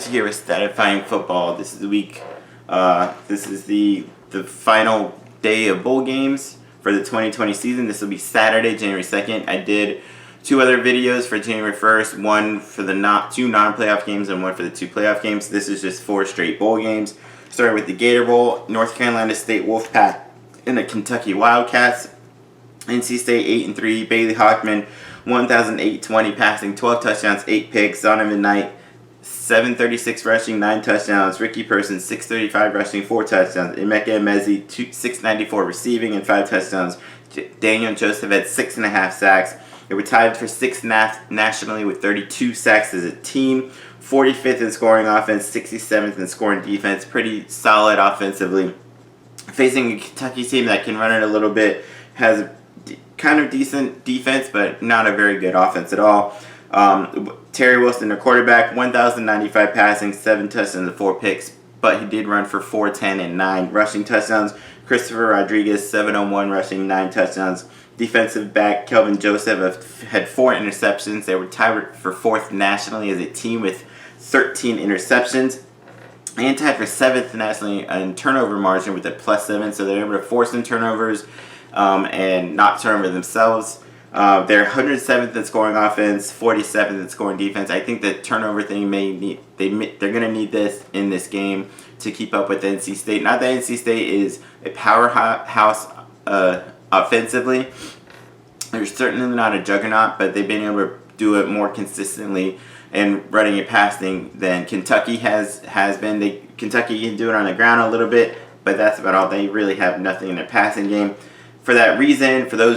Coach here with Statifying Football. This is the week. This is the final day of bowl games for the 2020 season. This will be Saturday, January 2nd. I did 2 other videos for January 1st. One for the 2 non-playoff games and one for the 2 playoff games. This is just 4 straight bowl games. Starting with the Gator Bowl, North Carolina State Wolfpack and the Kentucky Wildcats. NC State 8-3. Bailey Hockman 1,820 passing, 12 touchdowns, 8 picks. Donovan Knight 736 rushing, 9 touchdowns. Ricky Person 635 rushing, 4 touchdowns. Emeka Emezi 694 receiving and 5 touchdowns. Daniel Joseph had 6.5 sacks. They were tied for 6th nationally with 32 sacks as a team. 45th in scoring offense, 67th in scoring defense. Pretty solid offensively. Facing a Kentucky team that can run it a little bit, has kind of decent defense, but not a very good offense at all. Terry Wilson, the quarterback, 1,095 passing, 7 touchdowns and 4 picks, but he did run for 410 and 9 rushing touchdowns. Christopher Rodriguez, 701 rushing, 9 touchdowns. Defensive back Kelvin Joseph had 4 interceptions. They were tied for 4th nationally as a team with 13 interceptions. And tied for 7th nationally in turnover margin with a +7, so they're able to force some turnovers and not turn over themselves. They're 107th in scoring offense, 47th in scoring defense. I think the turnover thing they're going to need this in this game to keep up with NC State. Not that NC State is a powerhouse offensively. They're certainly not a juggernaut, but they've been able to do it more consistently and running and passing than Kentucky has been. Kentucky can do it on the ground a little bit, but that's about all. They really have nothing in their passing game. For those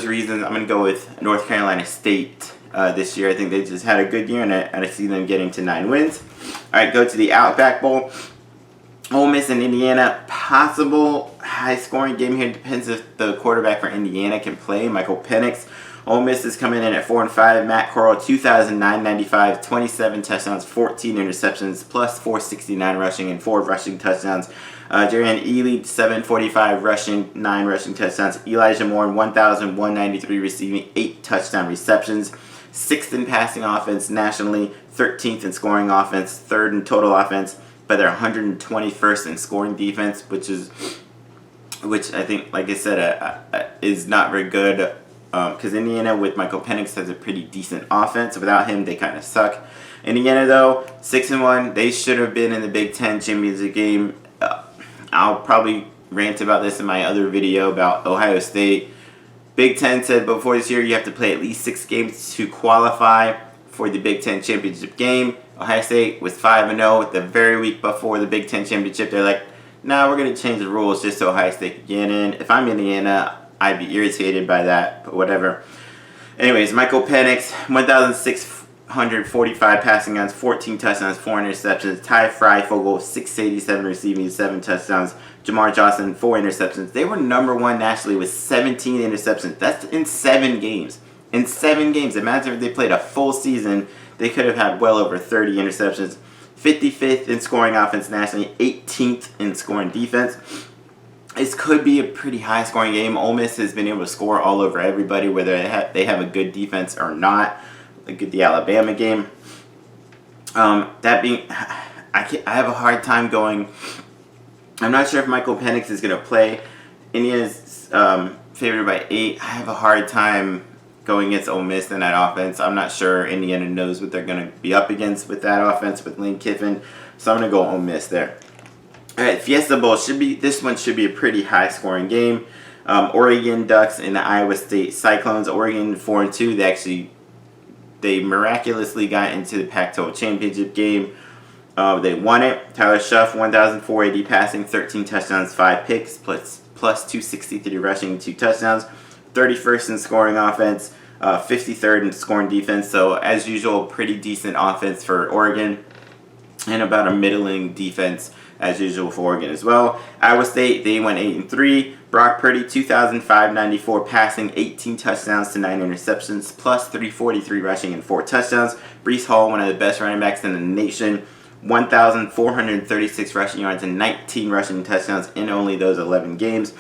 reasons, I'm going to go with North Carolina State this year. I think they just had a good year, and I see them getting to 9 wins. All right, go to the Outback Bowl. Ole Miss and Indiana, possible high-scoring game here. Depends if the quarterback for Indiana can play, Michael Penix. Ole Miss is coming in at 4-5. Matt Corral, 2,995, 27 touchdowns, 14 interceptions, plus 469 rushing and 4 rushing touchdowns. Jarian Ely, 745 rushing, 9 rushing touchdowns. Elijah Moore, 1,193 receiving, 8 touchdown receptions. 6th in passing offense nationally, 13th in scoring offense, 3rd in total offense, but they're 121st in scoring defense, which I think, like I said, is not very good. Because Indiana with Michael Penix has a pretty decent offense. Without him, they kind of suck. Indiana, though, 6-1. They should have been in the Big Ten championship game. I'll probably rant about this in my other video about Ohio State. Big Ten said before this year you have to play at least 6 games to qualify for the Big Ten championship game. Ohio State was 5-0 the very week before the Big Ten championship. They're like, nah, we're going to change the rules just so Ohio State can get in. If I'm Indiana, I'd be irritated by that, but whatever. Anyways, Michael Penix, 1,645 passing yards, 14 touchdowns, 4 interceptions. Ty Freifogel, 687 receiving, 7 touchdowns. Jamar Johnson, 4 interceptions. They were number 1 nationally with 17 interceptions. That's in 7 games. In 7 games. Imagine if they played a full season, they could have had well over 30 interceptions. 55th in scoring offense nationally, 18th in scoring defense. This could be a pretty high-scoring game. Ole Miss has been able to score all over everybody, whether they have a good defense or not. Look at the Alabama game. I have a hard time going. I'm not sure if Michael Penix is going to play. Indiana's favored by 8. I have a hard time going against Ole Miss in that offense. I'm not sure Indiana knows what they're going to be up against with that offense with Lane Kiffin, so I'm going to go Ole Miss there. All right, Fiesta Bowl this one should be a pretty high-scoring game. Oregon Ducks and the Iowa State Cyclones. Oregon 4-2. They miraculously got into the Pac-12 championship game. They won it. Tyler Shuff, 1,480 passing, 13 touchdowns, 5 picks, plus 263 rushing, 2 touchdowns. 31st in scoring offense, 53rd in scoring defense. So as usual, pretty decent offense for Oregon, and about a middling defense as usual for Oregon as well. Iowa State, they went 8-3. Brock Purdy, 2,594 passing, 18 touchdowns to 9 interceptions, plus 343 rushing and 4 touchdowns. Breece Hall, one of the best running backs in the nation, 1,436 rushing yards and 19 rushing touchdowns in only those 11 games.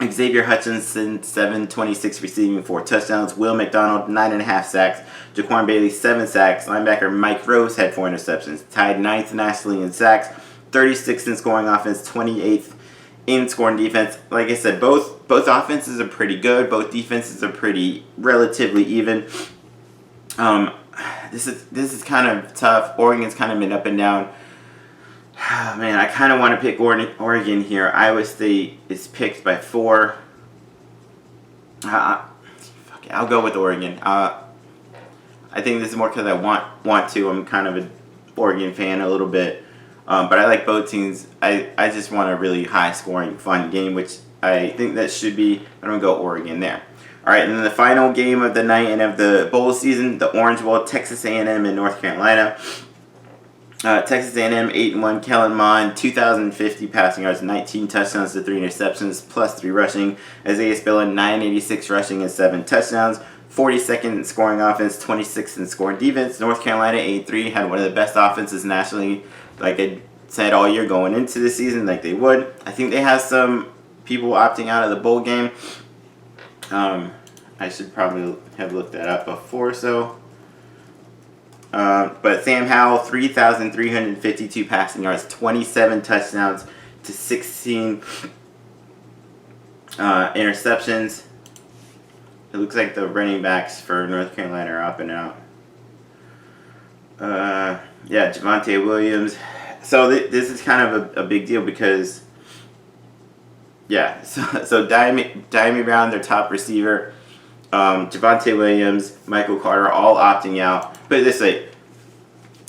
Xavier Hutchinson, 726 receiving, 4 touchdowns. Will McDonald, 9.5 sacks. Jaquan Bailey, 7 sacks. Linebacker Mike Rose had 4 interceptions. Tied 9th nationally in sacks, 36th in scoring offense, 28th in scoring defense. Like I said, both offenses are pretty good. Both defenses are pretty relatively even. This is kind of tough. Oregon's kind of been up and down. Man, I kind of want to pick Oregon here. Iowa State is picked by 4. I'll go with Oregon. I think this is more because I want to. I'm kind of an Oregon fan a little bit. But I like both teams. I just want a really high-scoring, fun game, which I think that should be. I'm going to go Oregon there. All right, and then the final game of the night and of the bowl season, the Orange Bowl, Texas A&M and North Carolina. Texas A&M 8-1, Kellen Mond 2,050 passing yards, 19 touchdowns to 3 interceptions, plus 3 rushing. Isaiah Spiller 986 rushing and 7 touchdowns. 42nd in scoring offense, 26th in scoring defense. North Carolina 8-3 had one of the best offenses nationally, like I said all year going into the season, like they would. I think they have some people opting out of the bowl game. I should probably have looked that up before, so. But Sam Howell, 3,352 passing yards, 27 touchdowns to 16 interceptions. It looks like the running backs for North Carolina are opting out. Yeah, Javonte Williams. So this is kind of a big deal because, yeah, so Diami Brown, their top receiver, Javonte Williams, Michael Carter, all opting out. Put it this way,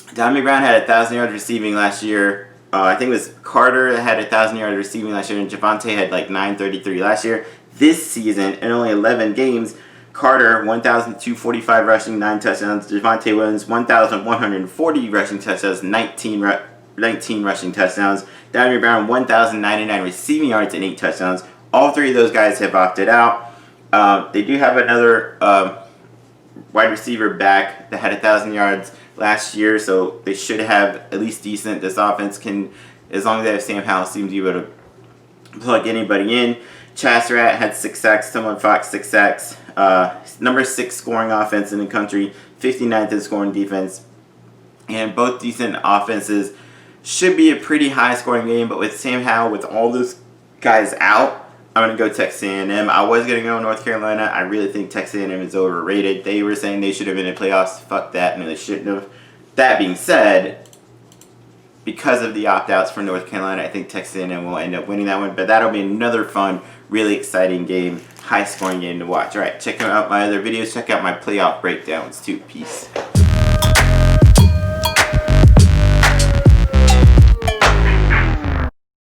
Diami Brown had 1,000 yards receiving last year. I think it was Carter that had 1,000 yards receiving last year, and Javonte had like 933 last year. This season, in only 11 games, Carter, 1,245 rushing, 9 touchdowns. Javonte Williams, 1,140 rushing touchdowns, 19 rushing touchdowns. Diami Brown, 1,099 receiving yards and 8 touchdowns. All 3 of those guys have opted out. They do have another wide receiver back that had 1,000 yards last year, so they should have at least decent. This offense can, as long as they have Sam Howell, seems to be able to plug anybody in. Chasserat had 6 sacks. Someone Fox 6 sacks. Number 6 scoring offense in the country. 59th in scoring defense. And both decent offenses. Should be a pretty high scoring game, but with Sam Howell, with all those guys out, I'm going to go Texas A&M. I was going to go North Carolina. I really think Texas A&M is overrated. They were saying they should have been in the playoffs. Fuck that. No, they shouldn't have. That being said, because of the opt-outs for North Carolina, I think Texas A&M will end up winning that one. But that'll be another fun, really exciting game, high-scoring game to watch. All right, check out my other videos. Check out my playoff breakdowns, too. Peace.